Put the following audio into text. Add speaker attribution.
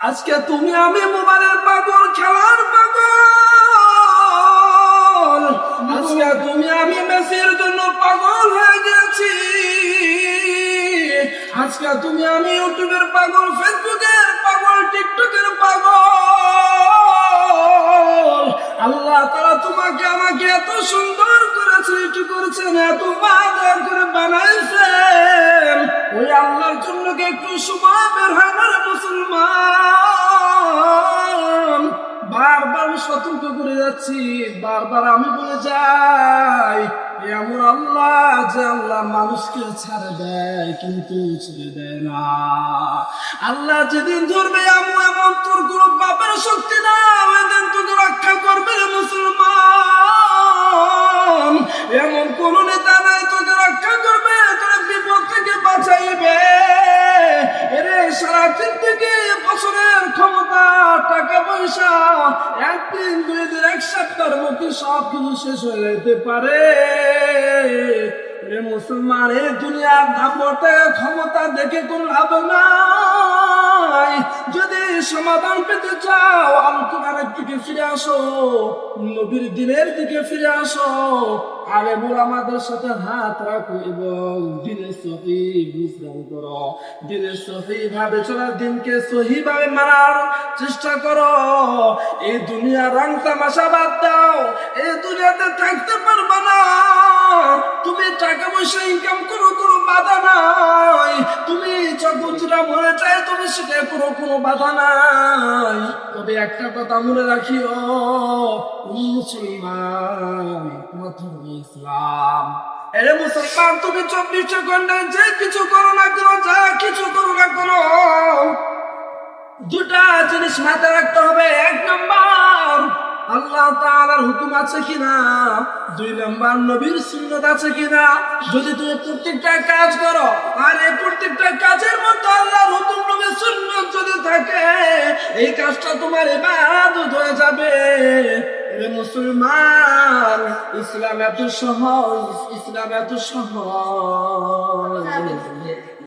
Speaker 1: আজকে তুমি আমি মোবাইলের পাগল, খেলার পাগল। আজকে তুমি আমি মেসির জন্য পাগল হয়ে গেছি। আজকে তুমি আমি ইউটিউবের পাগল, ফেসবুকের পাগল, টিকটকের পাগল। আল্লাহ তাআলা তোমাকে আমাকে এত সুন্দর করে সৃষ্টি করেছেন, এত মায়া করে বানাইছেন। ওই আল্লাহর জন্য কি একটু সময় বের হয় না রে মুসলমান? বারবার সতর্ক করে যাচ্ছি, বারবার আমি বলে যাই, এমন আল্লাহ যে আল্লাহ মানুষকে ছাড়ে দেয় কিন্তু ছেড়ে দেয় না। আল্লাহ যেদিন ধরবে এমন তোর কোনো বাপের শক্তি না, ওই দিন তোকে রক্ষা করবে রে মুসলমান। এমন কোন নেতা নাই তোকে রক্ষা করবে, তোর বিপদ থেকে বাঁচাইবে। এরে সারা জিন্দেগি বছরের ক্ষমতা, টাকা পয়সা, একদিন দুই দিন এক সপ্তাহের মধ্যে সব কিছু শেষ হয়ে যেতে পারে। মুসলমান, এই দুনিয়ার দাপটে ক্ষমতা দেখে কোন লাভ নাই। যদি সমাধান পেতে চাও, আলোচনার দিকে ফিরে আসো, নবীর দিনের দিকে ফিরে আসো। আরে বল আমাদের সাথে হাত রাখো এবং দিনের সহি বুঝদান করো। দিনের সহি ভাবে চলার, দিনকে সহি ভাবে মানার চেষ্টা করো। এই দুনিয়ার রং তামাশা বাদ দাও, এই দুনিয়াতে থাকতে পারবা না। তুমি টাকা পয়সা ইনকাম করো, কোনো বাধা নাই। তুমি চকুচরা মনে চায় তুমি সেটা করো, কোনো বাধা নাই। তবে একটা কথা মনে রাখিও, মুসলমান প্রথম ইসলাম। এরে মুসলমান, তুমি 24 ঘন্টায় যে কিছু করো না কেন, যা কিছু করো না কেন, দুটা জিনিস মাথায় রাখতে হবে। 1 নাম্বার আল্লাহ তাআলার হুকুম আছে কিনা, 2 নাম্বার নবীর সুন্নাত আছে কিনা। যদি তুমি প্রত্যেকটা কাজ করো আর এই প্রত্যেকটা কাজের মধ্যে আল্লাহর হুকুম নবীর সুন্নাত যদি থাকে, এই কাজটা তোমার ইবাদত হয়ে যাবে। এ মুসলমান, ইসলাম এত সহজ, ইসলাম এত সহজ।